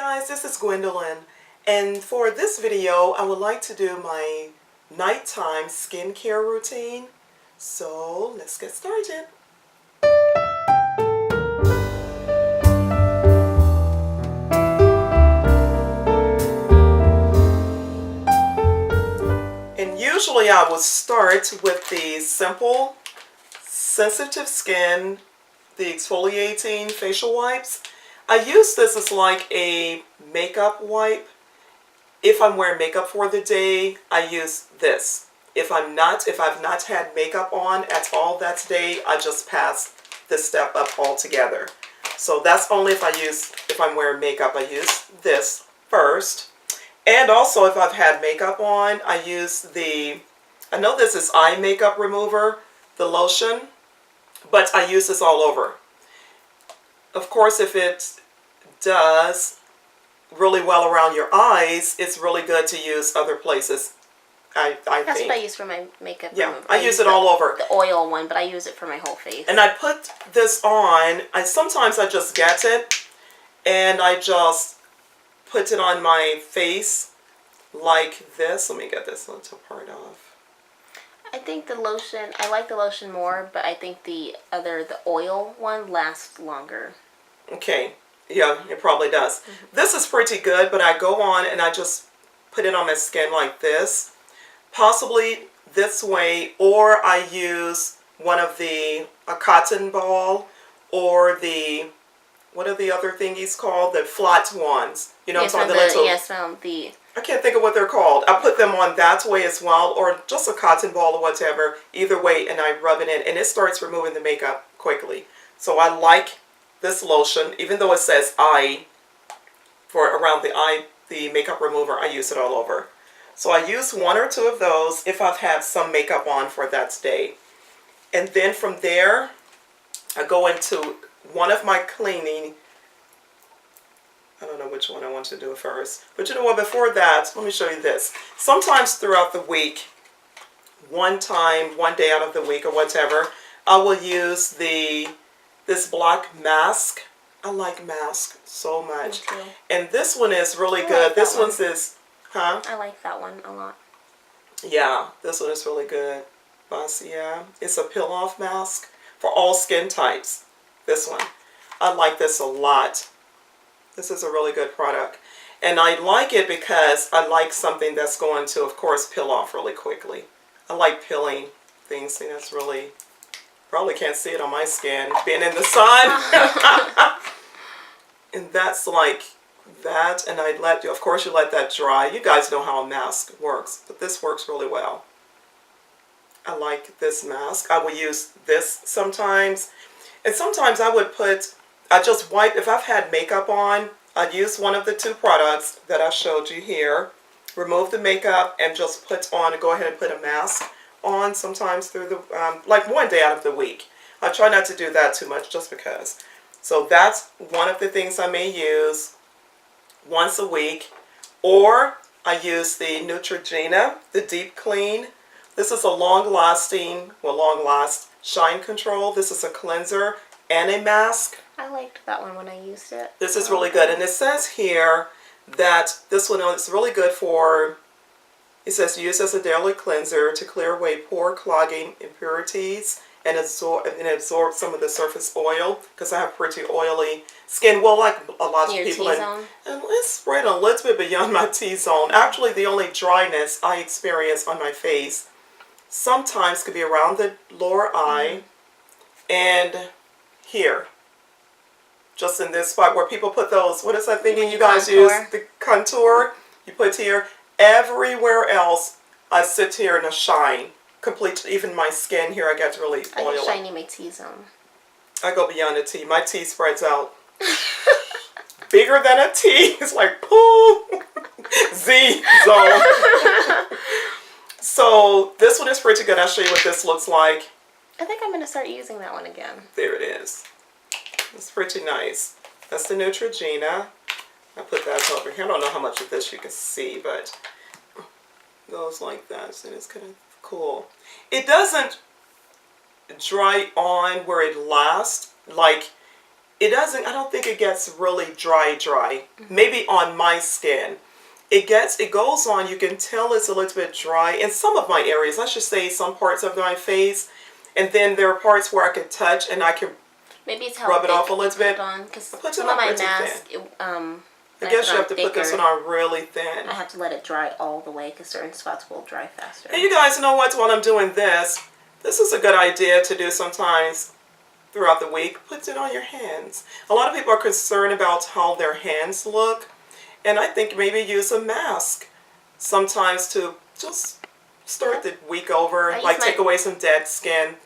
guys, this is Gwendolyn, and for this video I would like to do my nighttime skincare routine. So let's get started. And usually I would start with the simple sensitive skin, the exfoliating facial wipes. I use this as like a makeup wipe. If I'm wearing makeup for the day, I use this. If I've not had makeup on at all that day, I just pass this step up altogether. So that's only if I'm wearing makeup, I use this first. And also if I've had makeup on, I use I know this is eye makeup remover, the lotion, but I use this all over. Of course, if it does really well around your eyes, it's really good to use other places. I That's think. what I use for my makeup. Yeah, I use it all over. The oil one, but I use it for my whole face. And I put this on. Sometimes I just get it, and I just put it on my face like this. Let me get this little part off. I think the lotion, I like the lotion more, but I think the oil one lasts longer. Okay, yeah, it probably does. This is pretty good, but I go on and I just put it on my skin like this. Possibly this way, or I use a cotton ball, or what are the other thingies called? The flat ones. You know, Yes, I can't think of what they're called. I put them on that way as well, or just a cotton ball or whatever. Either way, and I rub it in, and it starts removing the makeup quickly. So I like this lotion, even though it says eye, for around the eye, the makeup remover, I use it all over. So I use one or two of those if I've had some makeup on for that day. And then from there, I go into one of my cleaning. I don't know which one I want to do first. But you know what, before that, let me show you this. Sometimes throughout the week, one day out of the week or whatever, I will use this black mask. I like masks so much. And this one is really good. This one's I like that one a lot. Yeah, this one is really good. Boscia. It's a peel-off mask for all skin types. This one. I like this a lot. This is a really good product. And I like it because I like something that's going to, of course, peel off really quickly. I like peeling things. See, that's really, probably can't see it on my skin, being in the sun. And that's like that. And of course, you let that dry. You guys know how a mask works, but this works really well. I like this mask. I will use this sometimes. And sometimes I just wipe, if I've had makeup on, I'd use one of the two products that I showed you here, remove the makeup, and just go ahead and put a mask on sometimes through like one day out of the week. I try not to do that too much just because. So that's one of the things I may use once a week. Or I use the Neutrogena, the Deep Clean. This is a long-last shine control. This is a cleanser and a mask. I liked that one when I used it. This is really good. And it says here that this one is really good for, it says use as a daily cleanser to clear away pore clogging impurities and absorb some of the surface oil, because I have pretty oily skin. Well, like a lot of people. And it's spread a little bit beyond my T-zone. Actually, the only dryness I experience on my face sometimes could be around the lower eye and here. Just in this spot where people put those, what is that thing you guys use? The contour. You put here. Everywhere else, I sit here in a shine. Completely, even my skin here, I get really oily. I get shiny my T-zone. I go beyond a T. My T spreads out. Bigger than a T. It's like, pooh. Z-zone. So, this one is pretty good. I'll show you what this looks like. I think I'm going to start using that one again. There it is. It's pretty nice. That's the Neutrogena. I put that over here. I don't know how much of this you can see, but it goes like that. So it's kind of cool. It doesn't dry on where it lasts. Like, it doesn't, I don't think it gets really dry. Maybe on my skin. It goes on, you can tell it's a little bit dry in some of my areas. I should say some parts of my face. And then there are parts where I can touch and I can maybe it's how rub it off a little bit. Because put some it of my pretty mask, I guess you have to put this one on really thin. I have to let it dry all the way because certain spots will dry faster. And you guys know what? While I'm doing this is a good idea to do sometimes throughout the week. Put it on your hands. A lot of people are concerned about how their hands look. And I think maybe use a mask sometimes to just start the week over. Like take away some dead skin,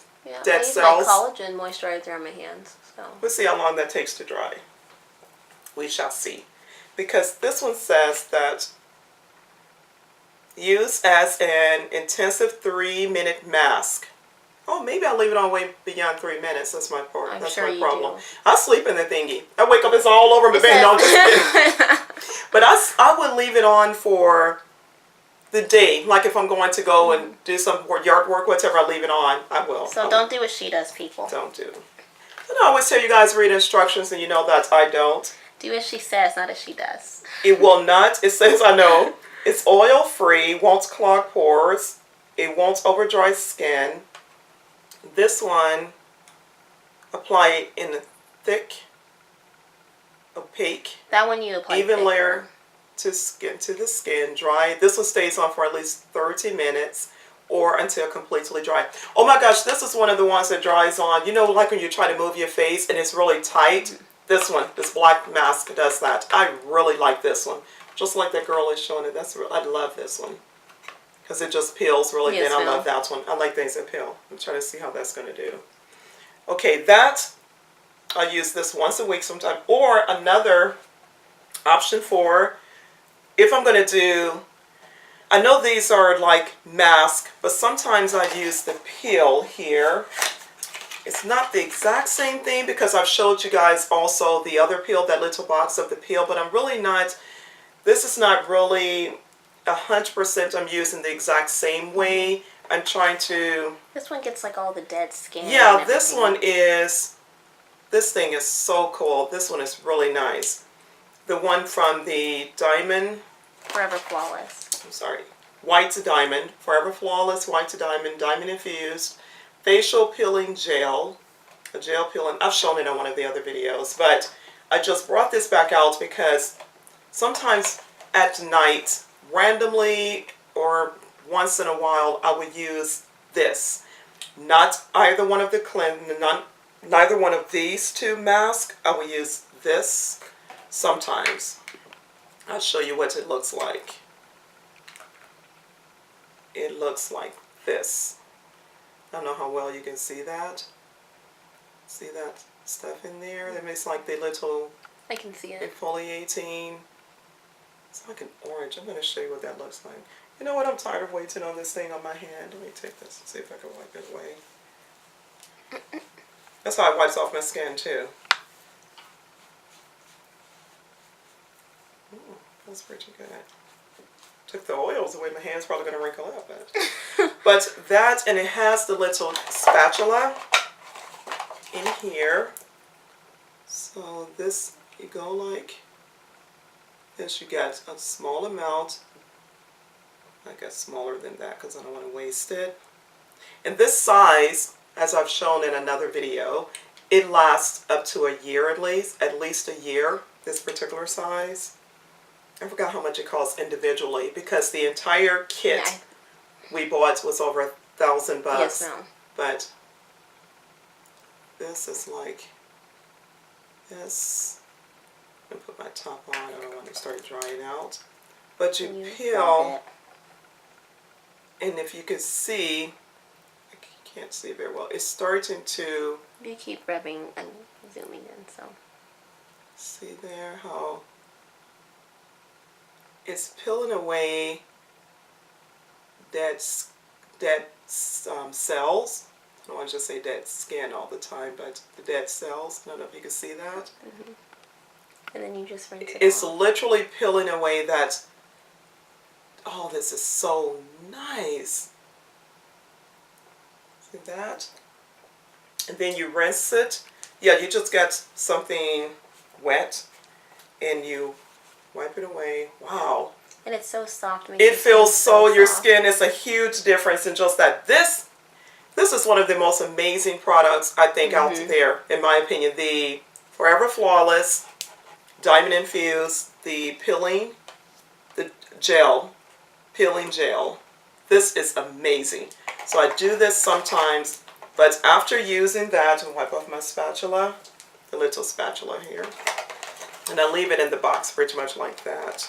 dead cells. I use my collagen moisturizer on my hands. So We'll see how long that takes to dry. We shall see. Because this one says that use as an intensive 3-minute mask. Oh, maybe I'll leave it on way beyond 3 minutes. That's my part. I'm That's sure my problem. You do. I sleep in the thingy. I wake up, it's all over my bed. No, I'm just kidding. But I would leave it on for the day. Like if I'm going to go and do some yard work, whatever, I leave it on. I will. So don't do what she does, people. Don't do. And I always tell you guys read instructions, and you know that I don't. Do as she says, not as she does. It will not. It says, I know. It's oil free, won't clog pores. It won't over dry skin. This one, apply in a thick, opaque, that one you apply even thicker. layer to the skin. Dry. This one stays on for at least 30 minutes or until completely dry. Oh my gosh, this is one of the ones that dries on. You know, like when you try to move your face and it's really tight. This one, this black mask does that. I really like this one. Just like that girl is showing it. I love this one. Because it just peels really thin. I love that one. I like things that peel. I'm trying to see how that's going to do. Okay, I use this once a week sometime. Or another option for if I'm going to do, I know these are like masks, but sometimes I use the peel here. It's not the exact same thing because I've showed you guys also the other peel, that little box of the peel, but I'm really not, this is not really 100% I'm using the exact same way. I'm trying to... This one gets like all the dead skin. Yeah, this one is... This thing is so cool. This one is really nice. The one from the Diamond... Forever Flawless. I'm sorry. White to Diamond. Forever Flawless, White to Diamond, Diamond Infused. Facial Peeling Gel. A gel peeling. I've shown it on one of the other videos. But I just brought this back out because sometimes at night... randomly or once in a while I would use this. Not either one of neither one of these two masks. I would use this sometimes. I'll show you what it looks like. It looks like this. I don't know how well you can see that. See that stuff in there? That makes like the little I can see it. Exfoliating. It's like an orange. I'm going to show you what that looks like. You know what? I'm tired of waiting on this thing on my hand. Let me take this and see if I can wipe it away. That's how it wipes off my skin too. Ooh, that's pretty good. Took the oils away. My hand's probably going to wrinkle up. But that, and it has the little spatula in here. So this, you go like... This, you get a small amount. I got smaller than that because I don't want to waste it. And this size, as I've shown in another video, it lasts up to a year at least a year, this particular size. I forgot how much it costs individually because the entire kit we bought was over $1,000. Yes, no. But this is like this. I'm going to put my top on. I don't want to start drying out. But you peel, and if you can see, I can't see very well, it's starting to... You keep rubbing and zooming in, so... See there how it's peeling away dead cells. I don't want to just say dead skin all the time, but the dead cells. I don't know if you can see that. Mm-hmm. And then you just rinse it It's off. literally peeling away that... Oh, this is so nice. See that? And then you rinse it. Yeah, you just get something wet and you wipe it away. Wow. And it's so soft. Makes It your skin feels so, your soft. skin is a huge difference in just that. This is one of the most amazing products, I think, out there, in my opinion. The Forever Flawless, Diamond Infused, the peeling gel. This is amazing. So I do this sometimes, but after using that, and wipe off my spatula, the little spatula here, and I leave it in the box pretty much like that.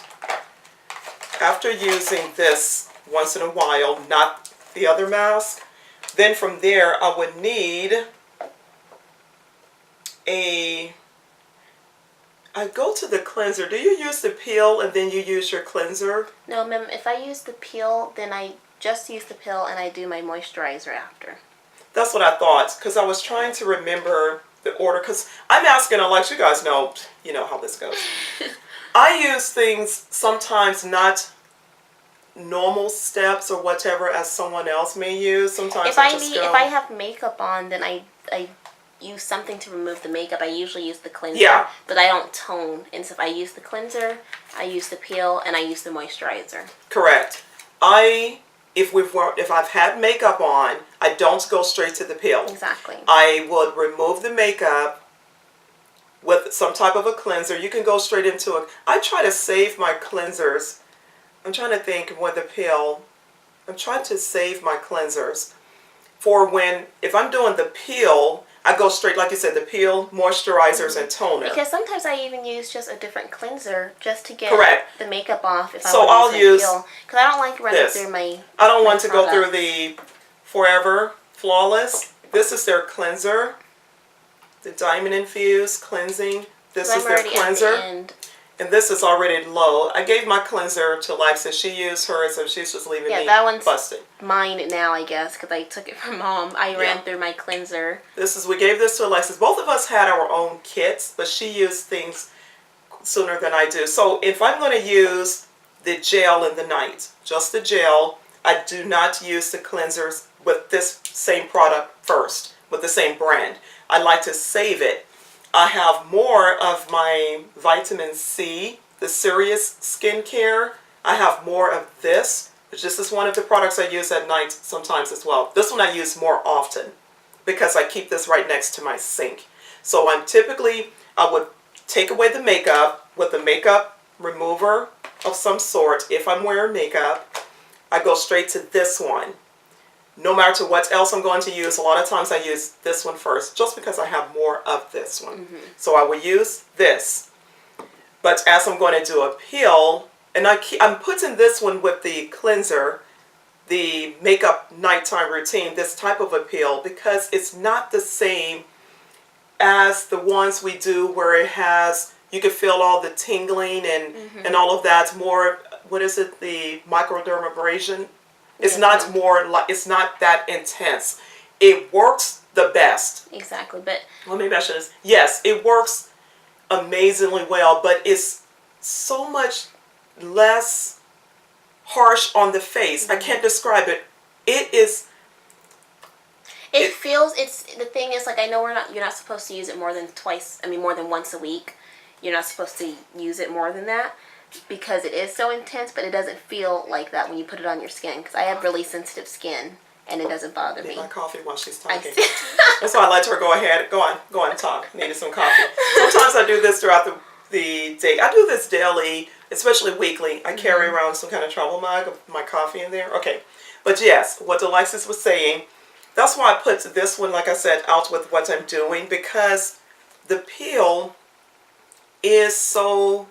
After using this once in a while, not the other mask, then from there I would need I go to the cleanser. Do you use the peel and then you use your cleanser? No, ma'am, if I use the peel, then I just use the peel and I do my moisturizer after. That's what I thought, because I was trying to remember the order, because I'm asking, like you guys know, you know how this goes. I use things sometimes not normal steps or whatever as someone else may use. Sometimes if I I have makeup on, then I use something to remove the makeup. I usually use the cleanser. Yeah. But I don't tone. And so if I use the cleanser, I use the peel, and I use the moisturizer. Correct. If I've had makeup on, I don't go straight to the peel. Exactly. I would remove the makeup with some type of a cleanser. You can go straight into it. I try to save my cleansers. I'm trying to think with the peel. I'm trying to save my cleansers for if I'm doing the peel, I go straight, like you said, the peel, moisturizers, and toner. Because sometimes I even use just a different cleanser just to get the makeup off. I'll use because I don't like running through my. I don't want to go through the Forever Flawless. This is their cleanser, the Diamond Infused Cleansing. This is their cleanser. And this is already low. I gave my cleanser to Lexa. She used hers, and she's just leaving me that one's busted. Mine now, I guess, because I took it from Mom. I ran through my cleanser. We gave this to Alexis. Both of us had our own kits, but she used things sooner than I do. So if I'm going to use the gel in the night, just the gel, I do not use the cleansers with this same product first, with the same brand. I like to save it. I have more of my vitamin C, the Serious Skincare. I have more of this, which this is one of the products I use at night sometimes as well. This one I use more often because I keep this right next to my sink. So I would take away the makeup with a makeup remover of some sort. If I'm wearing makeup, I go straight to this one. No matter what else I'm going to use, a lot of times I use this one first just because I have more of this one. So I will use this. But as I'm going to do a peel, and I'm putting this one with the cleanser, the makeup nighttime routine, this type of a peel, because it's not the same as the ones we do where it has, you can feel all the tingling and all of that. More, what is it, the microdermabrasion? It's not it's not that intense. It works the best. Exactly, but Well, maybe I should have. Yes, it works amazingly well, but it's so much less harsh on the face. I can't describe it. It's the thing is, like, I know you're not supposed to use it more than more than once a week. You're not supposed to use it more than that, because it is so intense, but it doesn't feel like that when you put it on your skin, because I have really sensitive skin and it doesn't bother me. My coffee while she's talking. That's why I let her go ahead. Go on and talk. Needed some coffee. Sometimes I do this throughout the day. I do this daily, especially weekly. I carry around some kind of travel mug of my coffee in there. Okay. But yes, what Alexis was saying, that's why I put this one, like I said, out with what I'm doing, because the peel is so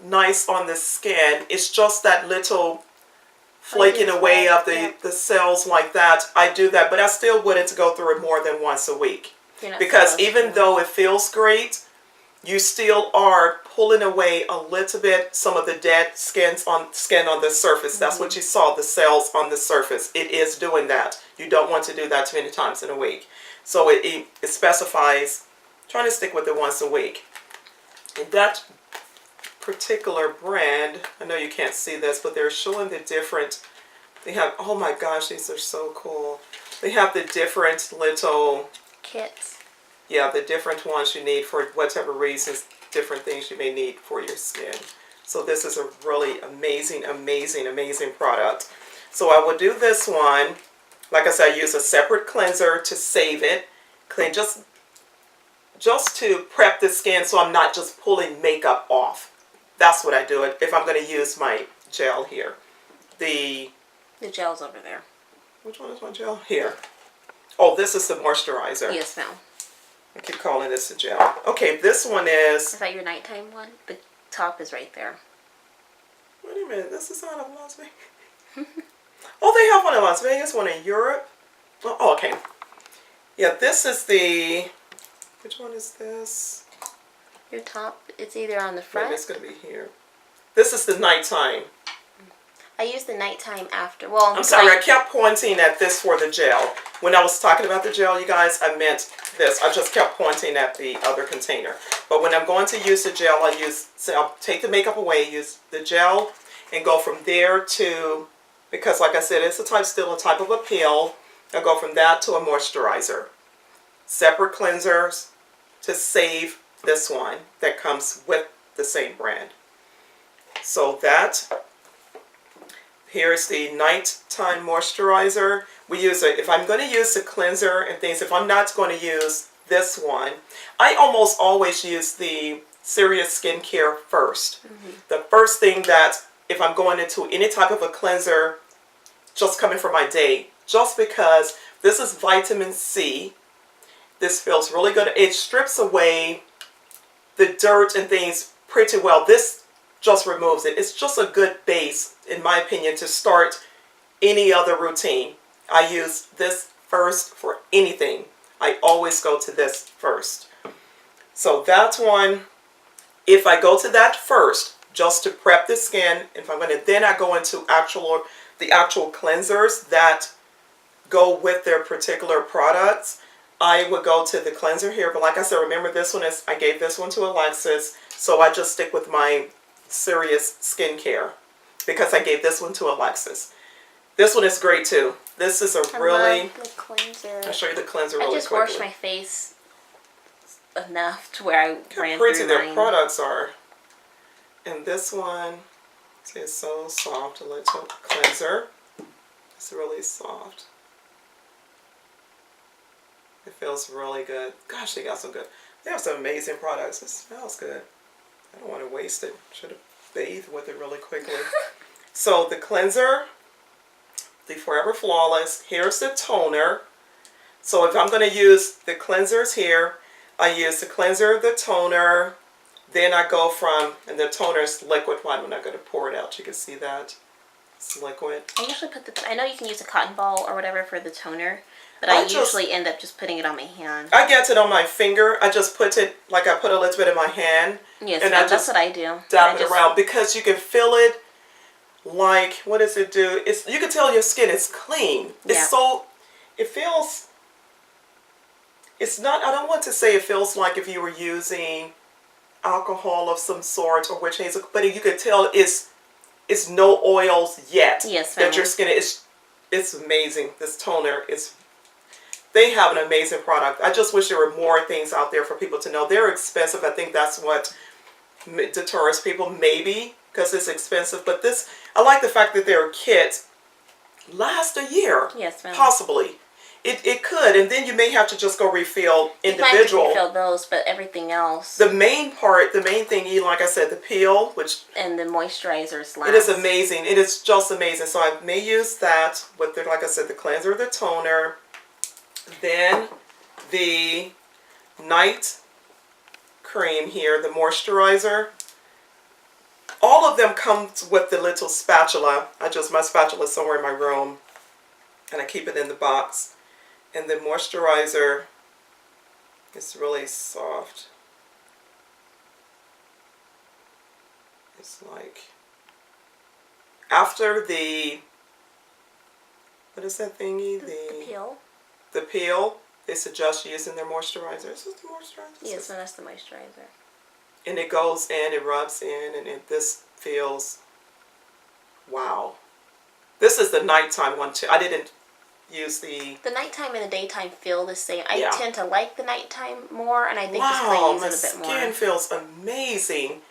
nice on the skin. It's just that little flaking away of the cells like that. I do that, but I still wouldn't go through it more than once a week, because even though it feels great, you still are pulling away a little bit some of the dead skin on the surface. That's what you saw, the cells on the surface. It is doing that. You don't want to do that too many times in a week. So it specifies trying to stick with it once a week. And that particular brand, I know you can't see this, but they're showing the different, they have, oh my gosh, these are so cool. They have the different little kits. Yeah, the different ones you need for whatever reasons, different things you may need for your skin. So this is a really amazing, amazing, amazing product. So I will do this one. Like I said, I use a separate cleanser to save it. Clean just to prep the skin so I'm not just pulling makeup off. That's what I do it if I'm going to use my gel here. The gel's over there. Which one is my gel? Here. Oh, this is the moisturizer. Yes, ma'am. I keep calling this a gel. Okay, this one is... Is that your nighttime one? The top is right there. Wait a minute, this is out of Las Vegas. Oh, they have one in Las Vegas, one in Europe. Oh, okay. Yeah, this is the... Which one is this? Your top, it's either on the front. Maybe it's going to be here. This is the nighttime. I use the nighttime after. Well, I'm sorry, I kept pointing at this for the gel. When I was talking about the gel, you guys, I meant this. I just kept pointing at the other container. But when I'm going to use the gel, I'll take the makeup away, use the gel, and go from there to, because like I said, it's still a type of a peel. I'll go from that to a moisturizer. Separate cleansers to save this one that comes with the same brand. So that... Here's the nighttime moisturizer. We use it, if I'm going to use the cleanser and things, if I'm not going to use this one, I almost always use the Serious Skincare first. The first thing that, if I'm going into any type of a cleanser, just coming for my day, just because this is vitamin C. This feels really good. It strips away the dirt and things pretty well. This just removes it. It's just a good base, in my opinion, to start any other routine. I use this first for anything. I always go to this first. So that's one. If I go to that first, just to prep the skin, if I'm going to, then I go into the actual cleansers that go with their particular products. I would go to the cleanser here, but like I said, remember this one is, I gave this one to Alexis, so I just stick with my Serious Skincare because I gave this one to Alexis. This one is great too. This is a really... love the cleanser. I'll show you the cleanser really quickly. I just washed my face enough to where I ran through mine. Look how pretty their products are. And this one, see, it's so soft. A little cleanser. It's really soft. It feels really good. Gosh, they got some good... They have some amazing products. It smells good. I don't want to waste it. Should have bathed with it really quickly. So the cleanser, the Forever Flawless. Here's the toner. So if I'm going to use the cleansers here, I use the cleanser, the toner. Then I go from, and the toner is liquid. Well, I'm not going to pour it out. You can see that. It's liquid. I usually put I know you can use a cotton ball or whatever for the toner. But I usually end up just putting it on my hand. I get it on my finger. I just put it, like I put a little bit in my hand. Yes, and that's what I do. Dab it around because you can feel it like, what does it do? You can tell your skin is clean. It's so, it feels, it's not, I don't want to say it feels like if you were using alcohol of some sort or witch hazel, but you can tell it's no oils yet. Yes, that your skin is, it's amazing. This toner is, they have an amazing product. I just wish there were more things out there for people to know. They're expensive. I think that's what deters people, maybe, because it's expensive. But this, I like the fact that their kits last a year. Yes, ma'am. Possibly. It could, and then you may have to just go refill individual. You might refill those, but everything else. The main thing, like I said, the peel, which... And the moisturizers last. It is amazing. It is just amazing. So I may use that with, like I said, the cleanser, the toner. Then the night cream here, the moisturizer. All of them come with the little spatula. My spatula is somewhere in my room, and I keep it in the box. And the moisturizer is really soft. It's like, after the, what is that thingy? The peel. The peel, they suggest using their moisturizer. Is this the moisturizer? Yes, that's the moisturizer. And it goes in, it rubs in, and this feels, wow. This is the nighttime one too. I didn't use the... The nighttime and the daytime feel the same. I Yeah. tend to like the nighttime more, and I think just 'cause I use my it a bit more. skin feels amazing.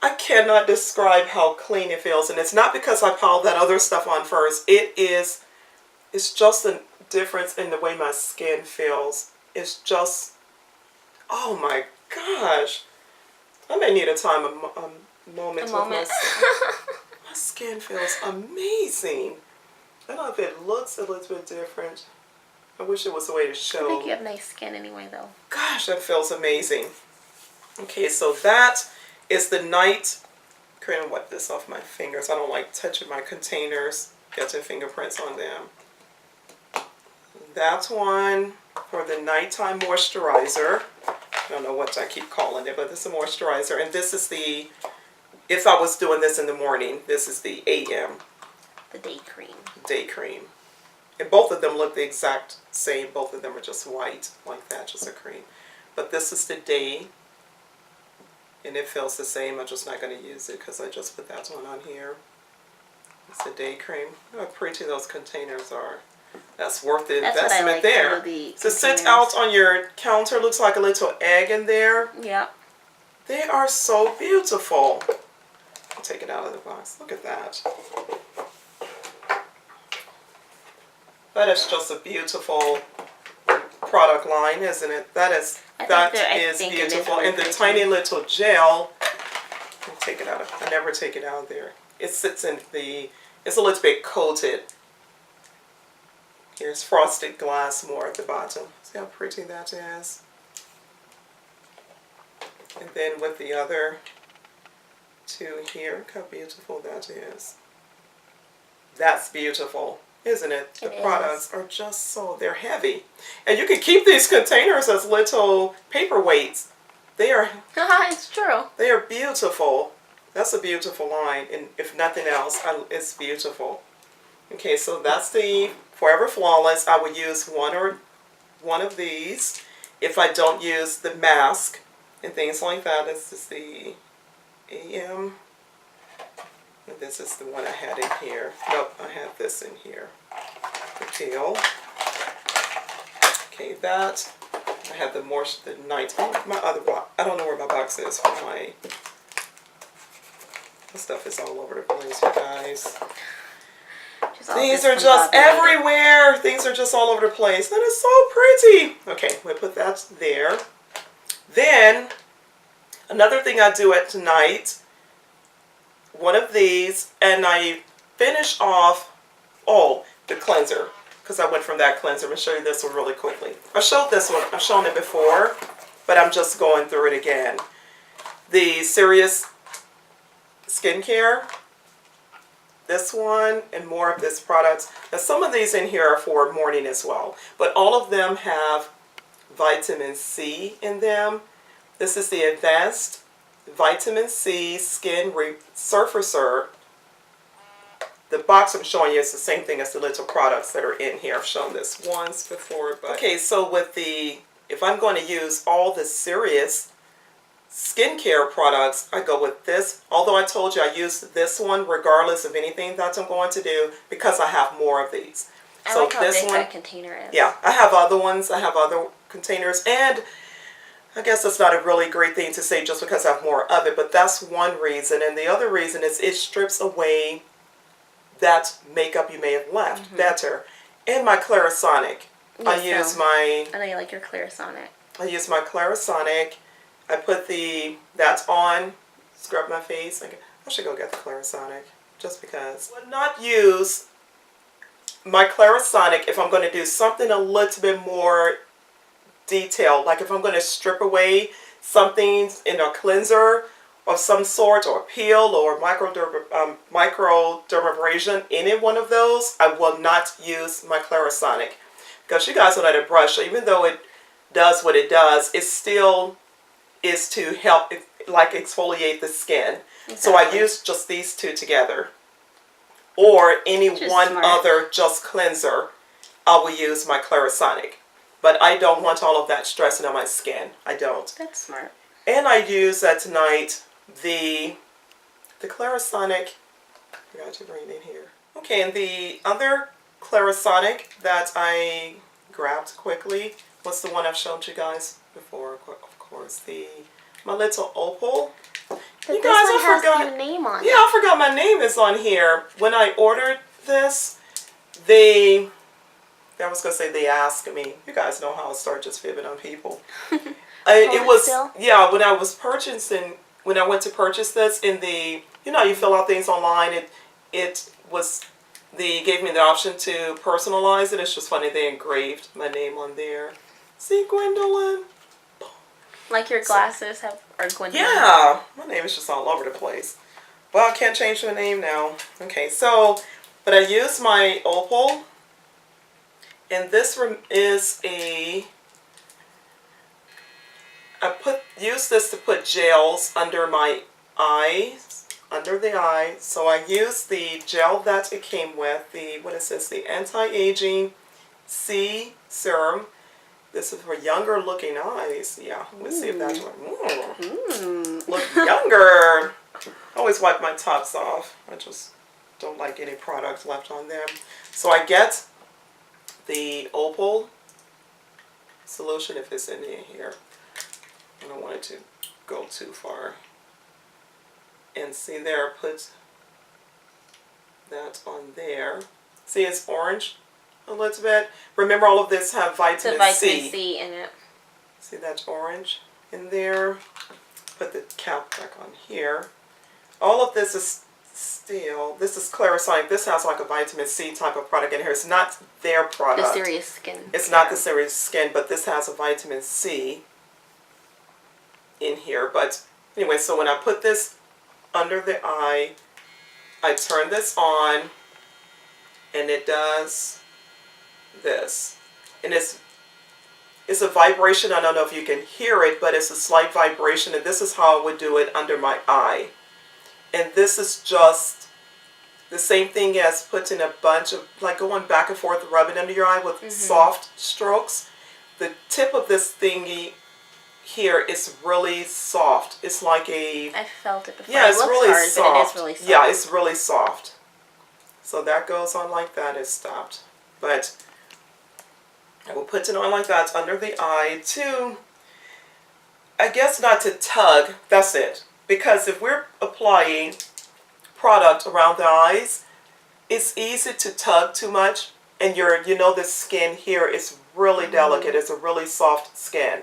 I cannot describe how clean it feels, and it's not because I piled that other stuff on first. It's just a difference in the way my skin feels. It's just, oh my gosh. I may need a moment with my my skin feels amazing. I don't know if it looks a little bit different. I wish it was a way to show. I think you have nice skin anyway, though. Gosh, that feels amazing. Okay, so that is the night. I'm going to wipe this off my fingers. I don't like touching my containers, getting fingerprints on them. That's one for the nighttime moisturizer. I don't know what I keep calling it, but this is a moisturizer. And this is the, if I was doing this in the morning, this is the AM. The day cream. Day cream. And both of them look the exact same. Both of them are just white, like that, just a cream. But this is the day. And it feels the same. I'm just not going to use it because I just put that one on here. It's the day cream. Look how pretty those containers are. That's worth the investment what I like there. So it sits out on your counter. Looks like a little egg in there. Yeah. They are so beautiful. I'll take it out of the box. Look at that. That is just a beautiful product line, isn't it? That is beautiful. And the tiny little gel. I'll take it out of. I never take it out of there. It sits in the. It's a little bit coated. Here's frosted glass more at the bottom. See how pretty that is? And then with the other two here, look how beautiful that is. That's beautiful, isn't it? The products are just so, they're heavy. And you can keep these containers as little paperweights. They are, it's true. they are beautiful. That's a beautiful line. And if nothing else, it's beautiful. Okay, so that's the Forever Flawless. I would use one of these if I don't use the mask and things like that. This is the AM. And this is the one I had in here. Nope, I have this in here. The teal. Okay, that. I have the night. Oh, my other box. I don't know where my box is for my. This stuff is all over the place, you guys. These are just everywhere. Things are just all over the place. That is so pretty. Okay, we'll put that there. Then, another thing I do at night, one of these, and I finish off, the cleanser, because I went from that cleanser. I'm going to show you this one really quickly. I showed this one. I've shown it before, but I'm just going through it again. The Serious Skincare. This one and more of this product. Now some of these in here are for morning as well, but all of them have vitamin C in them. This is the Advanced Vitamin C Skin Resurfacer. The box I'm showing you is the same thing as the little products that are in here. I've shown this once before, but okay, so with the, if I'm going to use all the Serious skincare products, I go with this. Although I told you I use this one regardless of anything that I'm going to do because I have more of these. I like how big that container is. Yeah, I have other ones. I have other containers, and I guess that's not a really great thing to say just because I have more of it, but that's one reason. And the other reason is it strips away that makeup you may have left better. And my Clarisonic. I know you like your Clarisonic. I use my Clarisonic. I put that's on, scrub my face. I should go get the Clarisonic just because. I would not use my Clarisonic if I'm going to do something a little bit more detailed. Like if I'm going to strip away something in a cleanser of some sort, or peel, or microdermabrasion, any one of those, I will not use my Clarisonic. Because you guys know that a brush, even though it does what it does, it still is to help like exfoliate the skin. Exactly. So I use just these two together, or any one other just cleanser. I will use my Clarisonic, but I don't want all of that stressing on my skin. I don't. That's smart. And I use at night the Clarisonic. I forgot to bring it in here. Okay, and the other Clarisonic that I grabbed quickly was the one I've showed you guys before, of course. My little opal. But You this guys, one I has forgot. your name on Yeah, it. I forgot my name is on here. When I ordered this, they asked me. You guys know how I start just fibbing on people. It was, still? yeah, when I went to purchase this in the, you fill out things online, they gave me the option to personalize it. It's just funny, they engraved my name on there. See, Gwendolyn? Like your glasses are Gwendolyn. Yeah, my name is just all over the place. Well, I can't change my name now. Okay, but I used my opal, and this is use this to put gels under my eyes, under the eye. So I used the gel that it came with, the anti-aging C serum. This is for younger looking eyes. Yeah, let's see if that's what. Look younger. I always wipe my tops off. I just don't like any product left on them. So I get the opal solution, if it's in here. I don't want it to go too far. And see there, put that on there. See, it's orange a little bit. Remember, all of this have vitamin C in it. See, that's orange in there. Put the cap back on here. All of this is this is Clarisonic. This has like a vitamin C type of product in here. It's not their product. The Serious Skin. It's not the Serious Skin, but this has a vitamin C in here. But anyway, so when I put this under the eye, I turn this on, and it does this. And it's a vibration. I don't know if you can hear it, but it's a slight vibration, and this is how I would do it under my eye. And this is just the same thing as putting a bunch of, like, going back and forth, rubbing under your eye with soft strokes. The tip of this thingy here is really soft. It's like a... I felt it before. Yeah, it's really hard, soft. but it is really soft. Yeah, it's really soft. So that goes on like that. It's stopped. But I will put it on like that under the eye to, I guess, not to tug. That's it. Because if we're applying product around the eyes, it's easy to tug too much. And the skin here is really delicate. It's a really soft skin.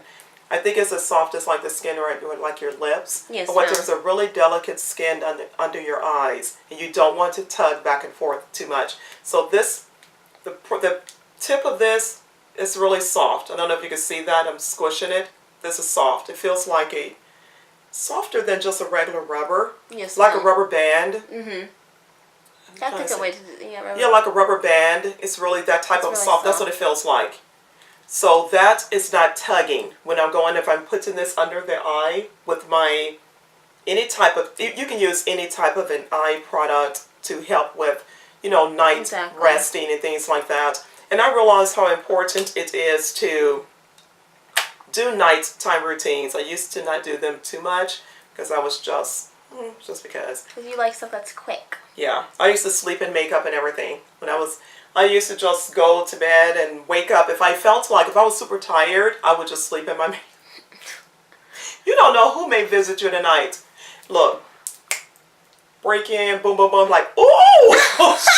I think it's as soft as like the skin right like your lips. Yes, but there's a really delicate skin under your eyes. And you don't want to tug back and forth too much. So the tip of this is really soft. I don't know if you can see that. I'm squishing it. This is soft. It feels like softer than just a regular rubber. Yes, like a rubber band. Mm-hmm. That's a good way to do it. Yeah, like a rubber band. It's really that type of really soft. That's what it feels like. So that is not tugging. When if I'm putting this under the eye with any type of, you can use any type of an eye product to help with, night resting and things like that. And I realized how important it is to do nighttime routines. I used to not do them too much because I was just because. Because you like stuff that's quick. Yeah, I used to sleep in makeup and everything. I used to just go to bed and wake up. If I was super tired, I would just sleep in my makeup. You don't know who may visit you tonight. Look, break in, boom, boom, boom, like, ooh,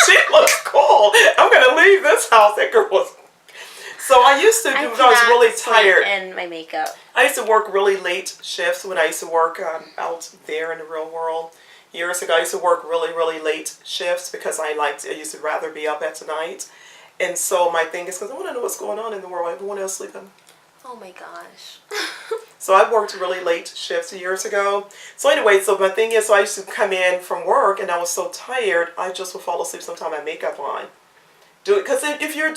she looks cool. I'm going to leave this house. That girl was... So I used to, when I was really tired. In my makeup. I used to work really late shifts when I used to work out there in the real world. Years ago, I used to work really, really late shifts because I used to rather be up at night. And so my thing is, because I want to know what's going on in the world. Everyone else sleeping. Oh my gosh. So I worked really late shifts years ago. So anyway, so my thing is, so I used to come in from work and I was so tired, I just would fall asleep sometime with makeup on. Because if you're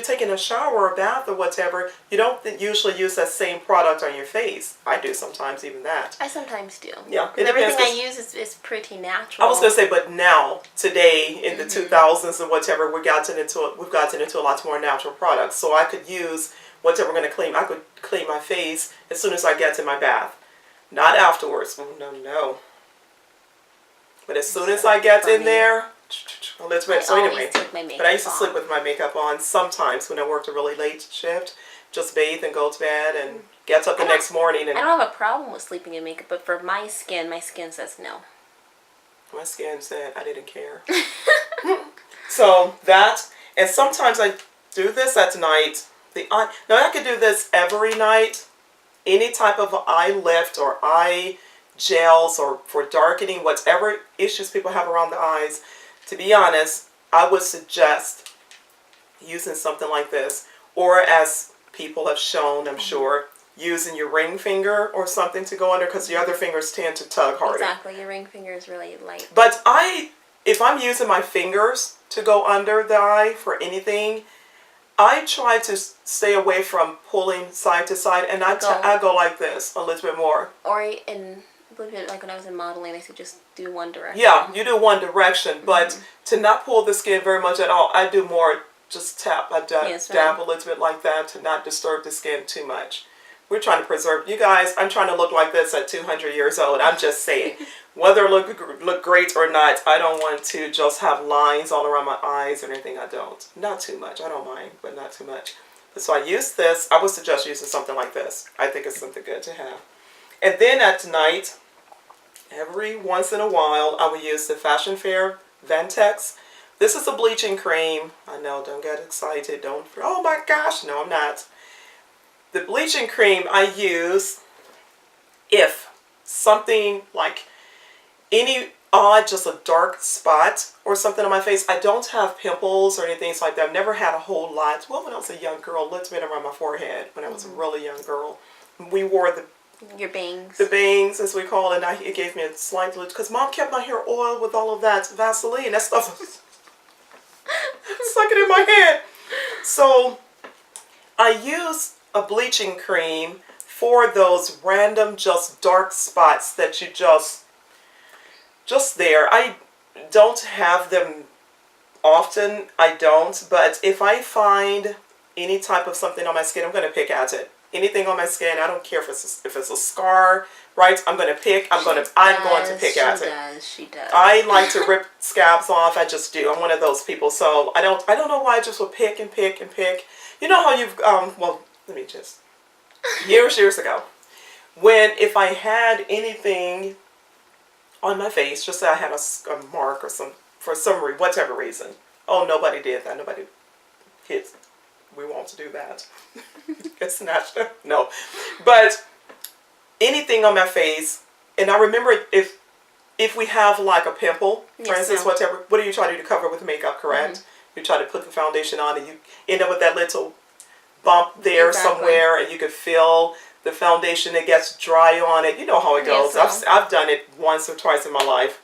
taking a shower or a bath or whatever, you don't usually use that same product on your face. I do sometimes, even that. I sometimes do. Yeah. Everything I use is pretty natural. I was going to say, but now, today, in the 2000s and whatever, we've gotten into a lot more natural products. So I could use whatever I'm going to clean. I could clean my face as soon as I get to my bath. Not afterwards. Oh, no. But as soon as I get in there, a little bit. So anyway, take my makeup but I used to off. sleep with my makeup on sometimes when I worked a really late shift. Just bathe and go to bed and get up the next morning. And I don't have a problem with sleeping in makeup, but for my skin says no. my skin said I didn't care. So that, and sometimes I do this at night. Now I could do this every night. Any type of eye lift or eye gels or for darkening, whatever issues people have around the eyes. To be honest, I would suggest using something like this, or as people have shown, I'm sure, using your ring finger or something to go under, because the other fingers tend to tug harder. Exactly, your ring finger is really light. But if I'm using my fingers to go under the eye for anything, I try to stay away from pulling side to side, and I go like this a little bit more. Or in a little bit like when I was in modeling, I said just do one direction. Yeah, you do one direction, but to not pull the skin very much at all, I do more just tap. I dab a little bit like that to not disturb the skin too much. We're trying to preserve. You guys, I'm trying to look like this at 200 years old. I'm just saying. Whether it look great or not, I don't want to just have lines all around my eyes or anything. I don't. Not too much. I don't mind, but not too much. So I use this. I would suggest using something like this. I think it's something good to have. And then at night, every once in a while, I will use the Fashion Fair Ventex. This is a bleaching cream. I know, don't get excited. Don't, oh my gosh, no, I'm not. The bleaching cream I use if something like any odd, just a dark spot or something on my face. I don't have pimples or anything like that. I've never had a whole lot. Well, when I was a young girl, a little bit around my forehead when I was a really young girl. We wore your bangs. The bangs, as we call it. And it gave me a slight, because Mom kept my hair oiled with all of that Vaseline. That stuff stuck it in my head. So I use a bleaching cream for those random just dark spots that you just there. I don't have them often. I don't. But if I find any type of something on my skin, I'm going to pick at it. Anything on my skin, I don't care if it's a scar, right? I'm going to pick. I'm going to pick at it. She does. I like to rip scabs off. I just do. I'm one of those people. So I don't know why I just will pick and pick and pick. You know how you've well, let me just years ago, if I had anything on my face, just say I had a mark or whatever reason. Oh, nobody did that. Nobody hit. We want to do that. Get snatched up. No. But anything on my face, and I remember if we have like a pimple, for instance, whatever, what do you try to cover with makeup, correct? You try to put the foundation on and you end up with that little bump there somewhere, and you could feel the foundation that gets dry on it. You know how it goes. I've done it once or twice in my life.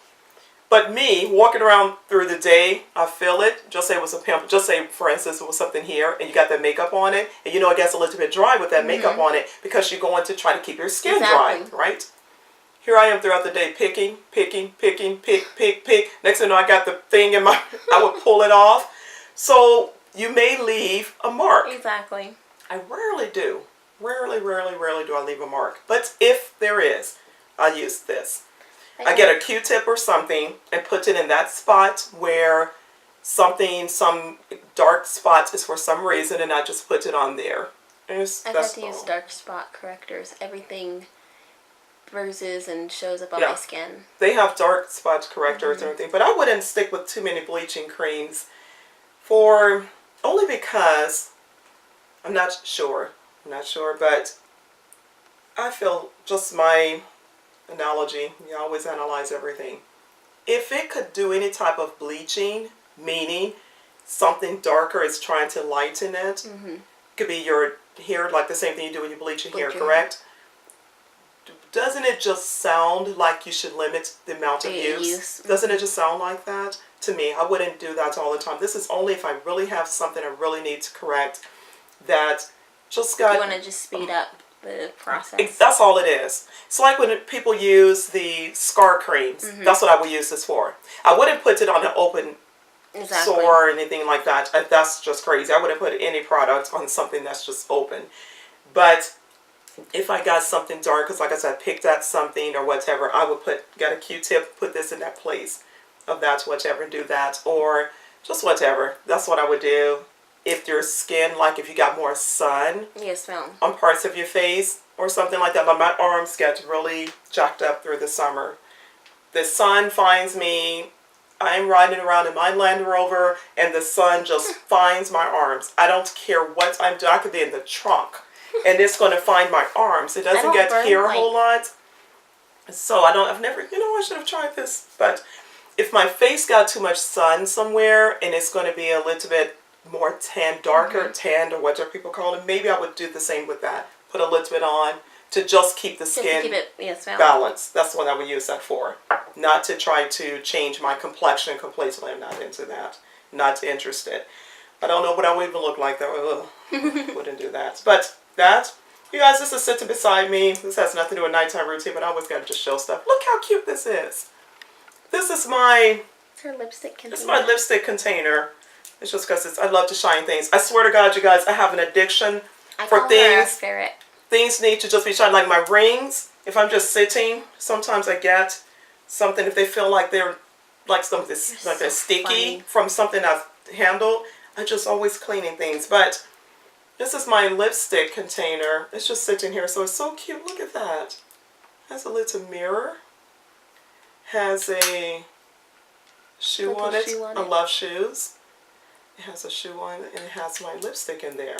But me, walking around through the day, I feel it. Just say it was a pimple. Just say, for instance, it was something here, and you got that makeup on it, and it gets a little bit dry with that makeup on it because you're going to try to keep your skin dry, right? Here I am throughout the day picking, pick. Next thing you know, I got the thing in my, I would pull it off. So you may leave a mark. Exactly. I rarely do. Rarely do I leave a mark. But if there is, I use this. I get a Q-tip or something and put it in that spot where some dark spot is for some reason, and I just put it on there. I've had to use dark spot correctors. Everything bruises and shows up on my skin. They have dark spot correctors and everything, but I wouldn't stick with too many bleaching creams only because I'm not sure, but I feel, just my analogy, you always analyze everything. If it could do any type of bleaching, meaning something darker is trying to lighten it, could be your hair, like the same thing you do when you bleach your hair, correct? Doesn't it just sound like you should limit the amount of use? Doesn't it just sound like that? To me, I wouldn't do that all the time. This is only if I really have something I really need to correct that just got... You want to just speed up the process. That's all it is. It's like when people use the scar creams. That's what I would use this for. I wouldn't put it on an open sore or anything like that. That's just crazy. I wouldn't put any product on something that's just open. But if I got something dark, because like I said, picked at something or whatever, I would get a Q-tip, put this in that place, of that, whatever, do that, or just whatever. That's what I would do. If your skin, like if you got more sun Yes, ma'am. on parts of your face or something like that, like my arms get really jacked up through the summer. The sun finds me, I'm riding around in my Land Rover and the sun just finds my arms. I don't care what I'm doing. I could be in the trunk and it's going to find my arms. It doesn't get here a whole lot. So I've never, I should have tried this. But if my face got too much sun somewhere and it's going to be a little bit more tan, darker tanned or whatever people call it, maybe I would do the same with that. Put a little bit on to just keep the skin balanced. That's what I would use that for. Not to try to change my complexion completely. I'm not into that. Not interested. I don't know what I would even look like though. Wouldn't do that. But that, you guys, this is sitting beside me. This has nothing to do with nighttime routine, but I always got to just show stuff. Look how cute this is. This is my... It's her lipstick container. It's my lipstick container. It's just because I love to shine things. I swear to God, you guys, I have an addiction for things. Things need to just be shined. Like my rings, if I'm just sitting, sometimes I get something, if they feel like they're like something like they're sticky from something I've handled, I'm just always cleaning things. But this is my lipstick container. It's just sitting here, so it's so cute. Look at that. Has a little mirror. Has a shoe on it. I love shoes. It has a shoe on it, and it has my lipstick in there.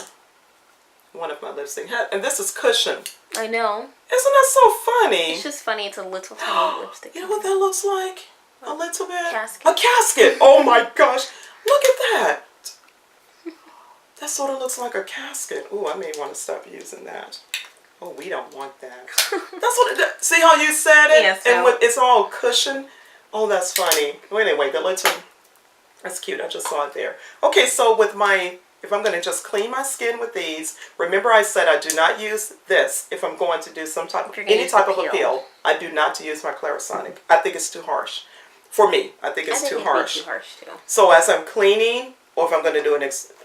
One of my lipstick. And this is cushion. I know. Isn't that so funny? It's just funny. It's a little tiny lipstick. You know what that looks like? A little bit. Casket. A casket. Oh my gosh. Look at that. That sort of looks like a casket. Oh, I may want to stop using that. Oh, we don't want that. That's what it, see how you said it? Yes. And with, it's all cushion. Oh, that's funny. Well, anyway, the little, that's cute. I just saw it there. Okay, so with my, if I'm going to just clean my skin with these, remember I said I do not use this if I'm going to do some type of, any type of appeal. I do not use my Clarisonic. I think it's too harsh. For me, I think it's too harsh. Too harsh too. So as I'm cleaning, or if I'm going to do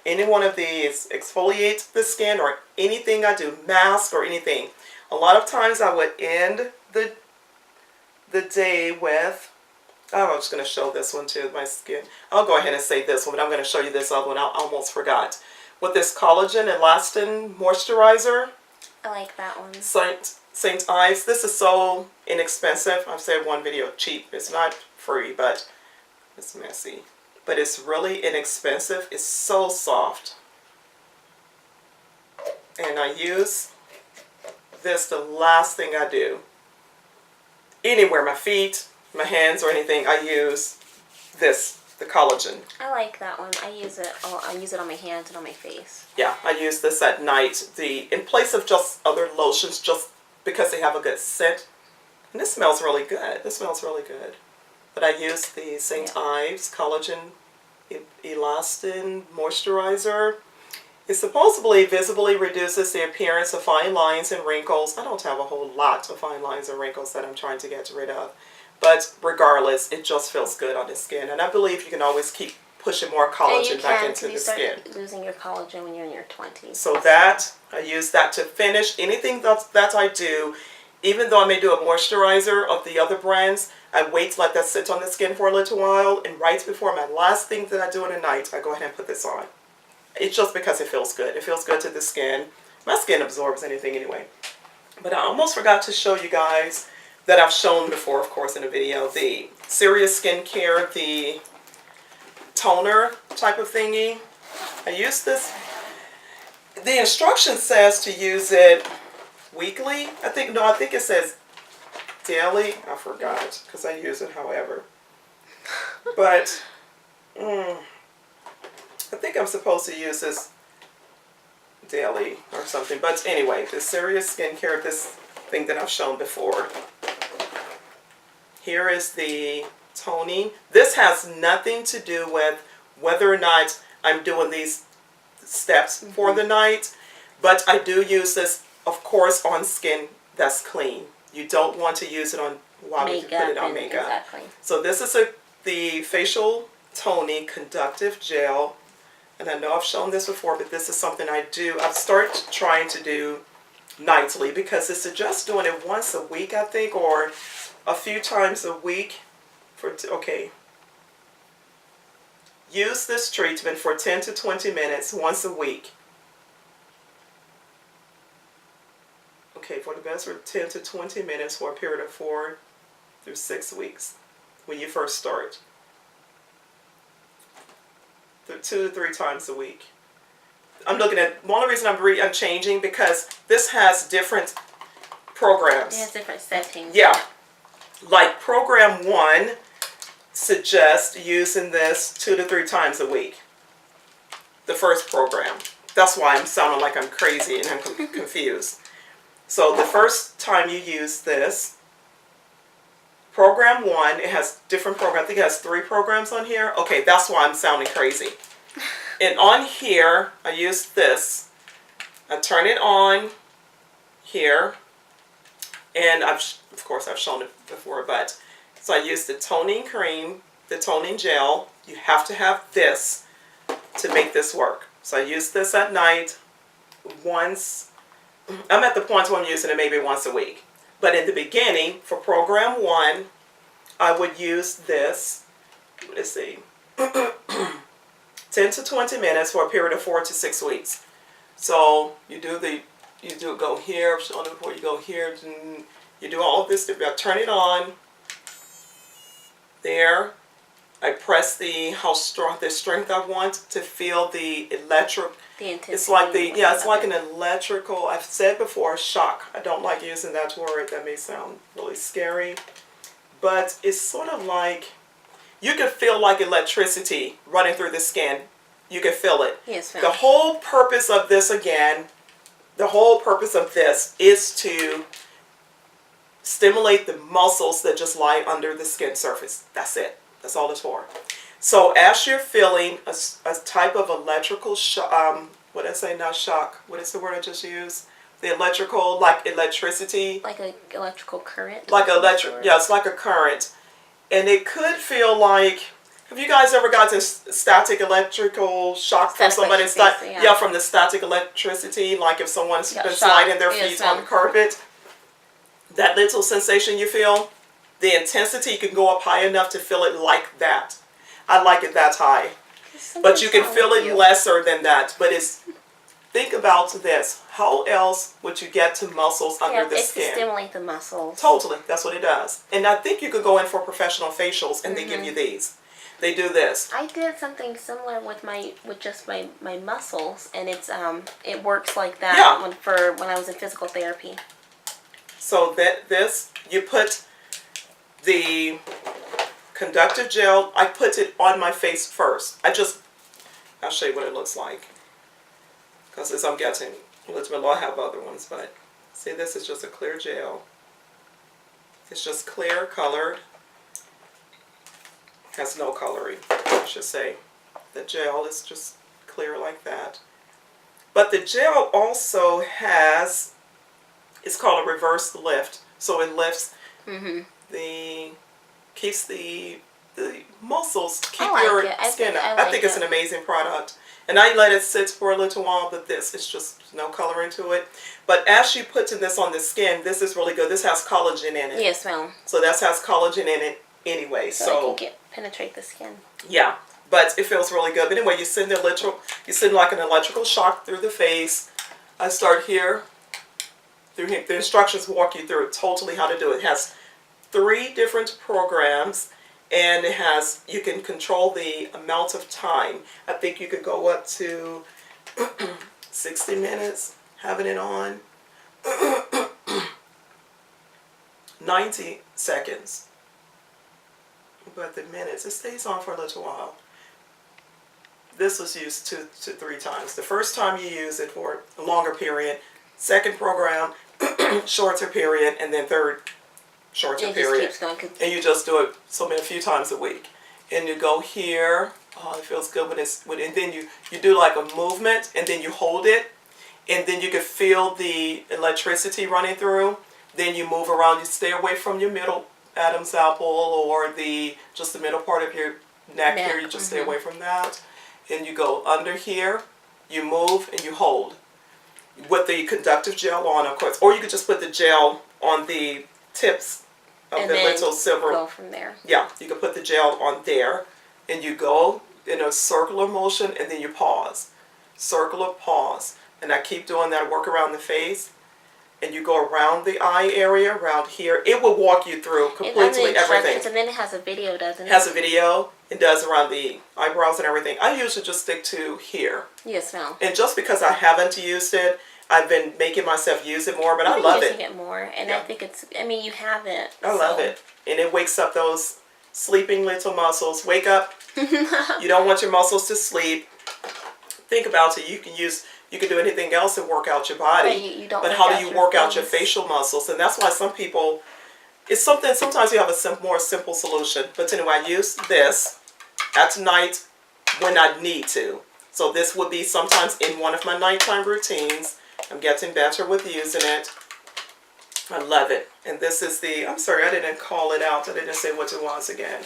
any one of these, exfoliate the skin or anything I do, mask or anything, a lot of times I would end the day with, oh, I'm just going to show this one too, my skin. I'll go ahead and say this one, but I'm going to show you this other one. I almost forgot. With this collagen elastin moisturizer. I like that one. St. Ives. This is so inexpensive. I've said one video, cheap. It's not free, but it's messy. But it's really inexpensive. It's so soft. And I use this the last thing I do. Anywhere, my feet, my hands or anything, I use this, the collagen. I like that one. I use it on my hands and on my face. Yeah, I use this at night. In place of just other lotions, just because they have a good scent. And this smells really good. This smells really good. But I use the St. Ives Collagen Elastin Moisturizer. It supposedly visibly reduces the appearance of fine lines and wrinkles. I don't have a whole lot of fine lines and wrinkles that I'm trying to get rid of. But regardless, it just feels good on the skin. And I believe you can always keep pushing more collagen back into the skin. Losing your collagen when you're in your 20s. So that, I use that to finish anything that I do. Even though I may do a moisturizer of the other brands, I wait to let that sit on the skin for a little while. And right before my last thing that I do in the night, I go ahead and put this on. It's just because it feels good. It feels good to the skin. My skin absorbs anything anyway. But I almost forgot to show you guys that I've shown before, of course, in a video. The Serious Skincare, the toner type of thingy. I use this. The instruction says to use it weekly. I think it says daily. I forgot because I use it however. But I think I'm supposed to use this daily or something. But anyway, the Serious Skincare, this thing that I've shown before. Here is the toning. This has nothing to do with whether or not I'm doing these steps for the night. But I do use this, of course, on skin that's clean. You don't want to use it on while you put it on makeup. Exactly. So this is the facial toning conductive gel. And I know I've shown this before, but this is something I do. I've started trying to do nightly because it suggests doing it once a week, I think, or a few times a week. Okay, Use this treatment for 10 to 20 minutes once a week. Okay, for the best, 10 to 20 minutes for a period of 4 through 6 weeks when you first start. 2 to 3 times a week. I'm looking at, one of the reasons I'm changing because this has different programs. It has different settings. Yeah. Like program 1 suggests using this 2 to 3 times a week. The first program. That's why I'm sounding like I'm crazy and I'm confused. So the first time you use this, program 1, it has different programs. I think it has 3 programs on here. Okay, that's why I'm sounding crazy. And on here, I use this. I turn it on here. And of course, I've shown it before, but so I use the toning cream, the toning gel. You have to have this to make this work. So I use this at night once. I'm at the point where I'm using it maybe once a week. But in the beginning, for program 1, I would use this, let's see, 10 to 20 minutes for a period of 4 to 6 weeks. So you go here, I've shown it before, you go here, you do all of this, I turn it on, there, I press the strength I want to feel the electric. The intensity. It's like it's like an electrical. I've said before, shock. I don't like using that word. That may sound really scary, but it's sort of like you can feel like electricity running through the skin. You can feel it. Yes, ma'am. The whole purpose of this is to stimulate the muscles that just lie under the skin surface. That's it. That's all it's for. So as you're feeling a type of electrical shock, what did I say, not shock, what is the word I just used? The electrical, like electricity. Like an electrical current. Like it's like a current. And it could feel like, have you guys ever got to static electrical shock from somebody? From the static electricity, like if someone's been sliding their feet on the carpet. That little sensation you feel, the intensity can go up high enough to feel it like that. I like it that high. But you can feel it lesser than that. But think about this. How else would you get to muscles under the skin? It's to stimulate the muscles. Totally. That's what it does. And I think you could go in for professional facials and they give you these. They do this. I did something similar with just my muscles, and it works like that when I was in physical therapy. So you put the conductive gel, I put it on my face first. I'll show you what it looks like. Because as I'm getting, I have other ones, but see, this is just a clear gel. It's just clear colored. Has no coloring, I should say. The gel is just clear like that. But the gel also has, it's called a reverse lift. So it lifts keeps the muscles, keep your skin up. I think it's an amazing product. And I let it sit for a little while, but it's just no coloring to it. But as you put this on the skin, this is really good. This has collagen in it. Yes, ma'am. So that has collagen in it anyway. So it can penetrate the skin. Yeah, but it feels really good. But anyway, you send like an electrical shock through the face. I start here. Through here. The instructions walk you through totally how to do it. It has 3 different programs. And you can control the amount of time. I think you could go up to 60 minutes having it on. 90 seconds. But the minutes, it stays on for a little while. This was used 2 to 3 times. The first time you use it for a longer period. Second program, shorter period. And then third, shorter period. And you just do it a few times a week. And you go here. Oh, it feels good and then you do like a movement and then you hold it. And then you can feel the electricity running through. Then you move around. You stay away from your middle Adam's apple or just the middle part of your neck here. You just stay away from that. And you go under here. You move and you hold. With the conductive gel on, of course. Or you could just put the gel on the tips of the little silver. Go from there. Yeah, you can put the gel on there, and you go in a circular motion, and then you pause. Circular, pause. And I keep doing that, work around the face. And you go around the eye area, around here. It will walk you through completely everything. And then it has a video, doesn't it? It has a video. It does around the eyebrows and everything. I usually just stick to here. Yes, ma'am. And just because I haven't used it, I've been making myself use it more, but I love it. Using it more, and I think it's, I mean, you have it. I love it. And it wakes up those sleeping little muscles. Wake up. You don't want your muscles to sleep. Think about it. You can do anything else to work out your body. But how do you work out your facial muscles? And that's why some people, it's something, sometimes you have a more simple solution. But anyway, I use this at night when I need to. So this would be sometimes in one of my nighttime routines. I'm getting better with using it. I love it. And this is the, I'm sorry, I didn't call it out. I didn't say what it was again.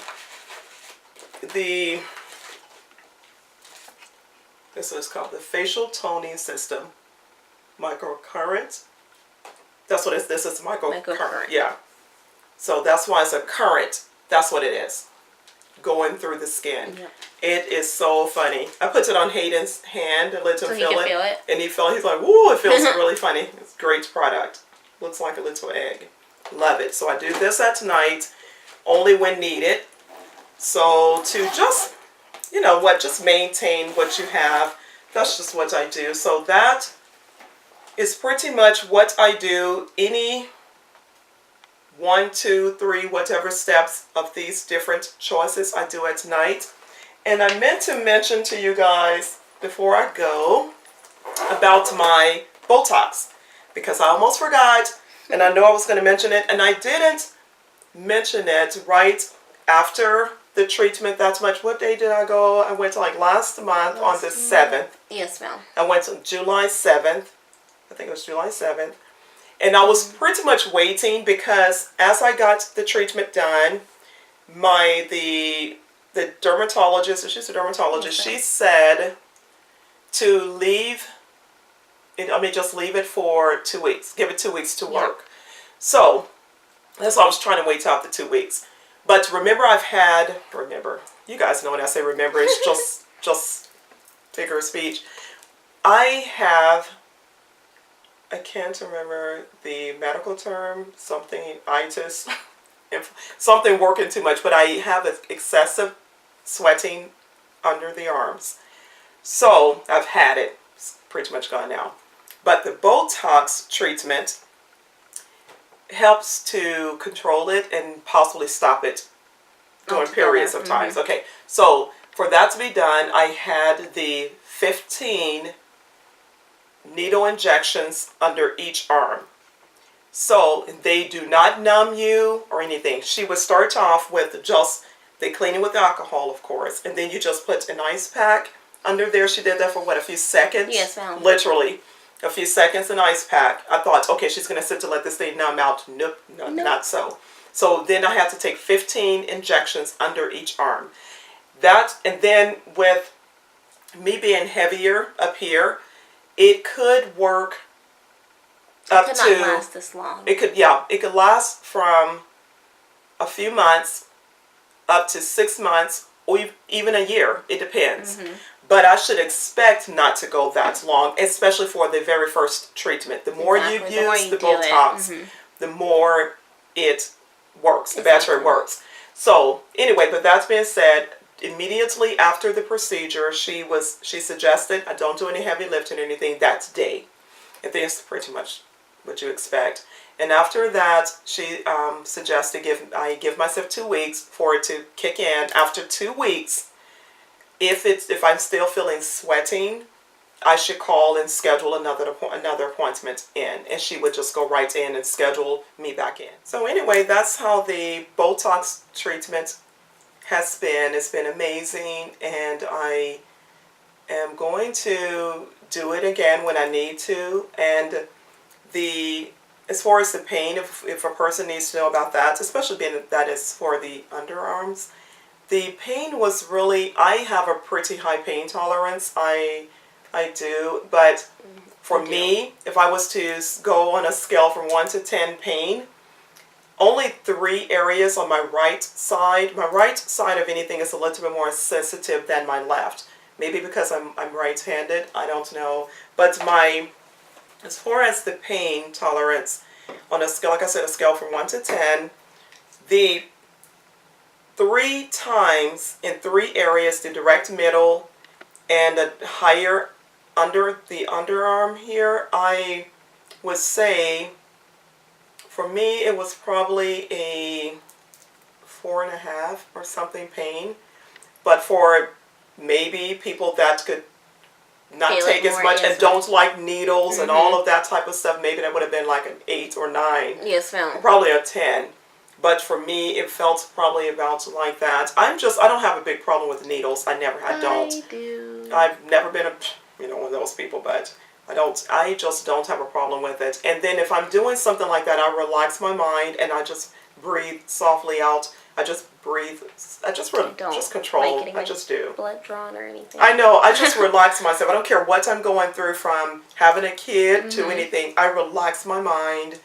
This is called the Facial Toning System. Microcurrent. That's what it is. This is microcurrent. Yeah. So that's why it's a current. That's what it is. Going through the skin. Yep. It is so funny. I put it on Hayden's hand and let him feel it. And he felt, he's like, woo, it feels really funny. It's a great product. Looks like a little egg. Love it. So I do this at night, only when needed. So to just, you know what, just maintain what you have. That's just what I do. So that is pretty much what I do. Any 1, 2, 3, whatever steps of these different choices I do at night. And I meant to mention to you guys before I go about my Botox, because I almost forgot, and I know I was going to mention it, and I didn't mention it right after the treatment that much. What day did I go? I went to like last month on the 7th. Yes, ma'am. I went to July 7th. I think it was July 7th. And I was pretty much waiting because as I got the treatment done, the dermatologist, she's a dermatologist, she said to leave it, just leave it for 2 weeks. Give it 2 weeks to work. So that's why I was trying to wait out the 2 weeks. But remember, you guys know when I say remember, it's just figure of speech. I can't remember the medical term, something itis, something working too much, but I have excessive sweating under the arms. So I've had it. It's pretty much gone now. But the Botox treatment helps to control it and possibly stop it during periods of times. Okay, so for that to be done, I had the 15 needle injections under each arm. So they do not numb you or anything. She would start off with just, they clean it with alcohol, of course, and then you just put an ice pack under there. She did that for what, a few seconds? Yes, ma'am. Literally. A few seconds, an ice pack. I thought, okay, she's going to sit to let this thing numb out. Nope, not so. So then I had to take 15 injections under each arm. That, and then with me being heavier up here, it could work up to... It could not last this long. It could last from a few months up to 6 months or even a year. It depends. But I should expect not to go that long, especially for the very first treatment. The more you use the Botox, the more it works, the better it works. So anyway, but that being said, immediately after the procedure, she suggested I don't do any heavy lifting or anything that day. I think it's pretty much what you expect. And after that, she suggested I give myself 2 weeks for it to kick in. After 2 weeks, if I'm still feeling sweating, I should call and schedule another appointment in, and she would just go right in and schedule me back in. So anyway, that's how the Botox treatment has been. It's been amazing, and I am going to do it again when I need to. And as far as the pain, if a person needs to know about that, especially being that is for the underarms, the pain was really, I have a pretty high pain tolerance. I do, but for me, if I was to go on a scale from 1 to 10 pain, only 3 areas on my right side. My right side of anything is a little bit more sensitive than my left. Maybe because I'm right-handed, I don't know. But as far as the pain tolerance, on a scale, like I said, a scale from 1 to 10, the 3 times in 3 areas, the direct middle and the higher under the underarm here, I would say, for me, it was probably a 4.5 or something pain. But for maybe people that could not take as much and don't like needles and all of that type of stuff, maybe that would have been like an 8 or 9. Yes, ma'am. Probably a 10. But for me, it felt probably about like that. I don't have a big problem with needles. I don't. I do. I've never been one of those people, but I just don't have a problem with it. And then if I'm doing something like that, I relax my mind and I just breathe softly out. I just breathe. Just control. Like I just do. Blood drawn or anything. I know. I just relax myself. I don't care what I'm going through, from having a kid to anything. I relax my mind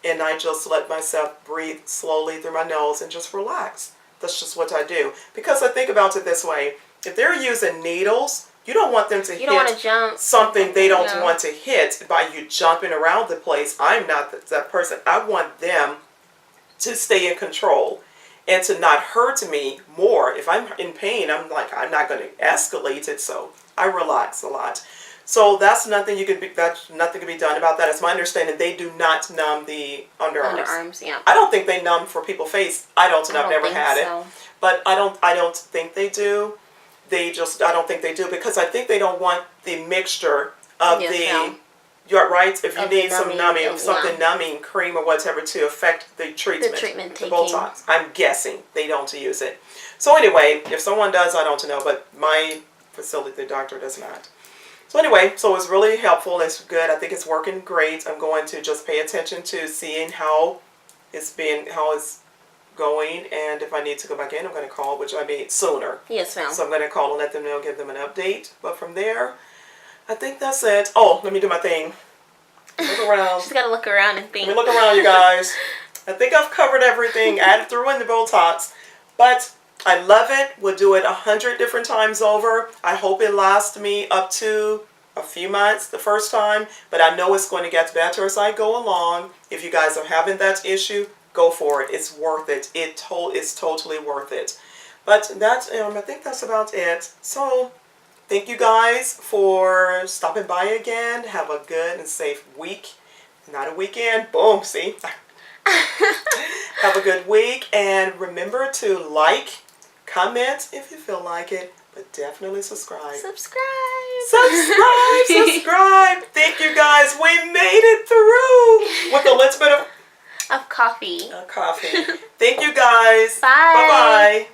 and I just let myself breathe slowly through my nose and just relax. That's just what I do. Because I think about it this way. If they're using needles, you don't want them to hit something they don't want to hit by you jumping around the place. I'm not that person. I want them to stay in control and to not hurt me more. If I'm in pain, I'm not going to escalate it, so I relax a lot. So that's nothing can be done about that. It's my understanding they do not numb the underarms. Underarms, yeah. I don't think they numb for people's face. I've never had it. But I don't think they do. I don't think they do, because I think they don't want the mixture of you're right. If you need some numbing cream or whatever to affect the treatment, the Botox, I'm guessing they don't use it. So anyway, if someone does, I don't know, but my facility, the doctor, does not. So anyway, so it's really helpful. It's good. I think it's working great. I'm going to just pay attention to seeing how it's going, and if I need to go back in, I'm going to call, which I mean sooner. Yes, ma'am. So I'm going to call and let them know, give them an update. But from there, I think that's it. Oh, let me do my thing. Look around. She's got to look around and think. Let me look around, you guys. I think I've covered everything. Added threw in the Botox. But I love it. We'll do it 100 different times over. I hope it lasts me up to a few months the first time. But I know it's going to get better as I go along. If you guys are having that issue, go for it. It's worth it. It's totally worth it. But that's, I think that's about it. So thank you guys for stopping by again. Have a good and safe week. Not a weekend. Boom. See? Have a good week. And remember to like, comment if you feel like it. But definitely subscribe. Subscribe. Thank you guys. We made it through with a little bit of coffee. Thank you guys. Bye. Bye-bye.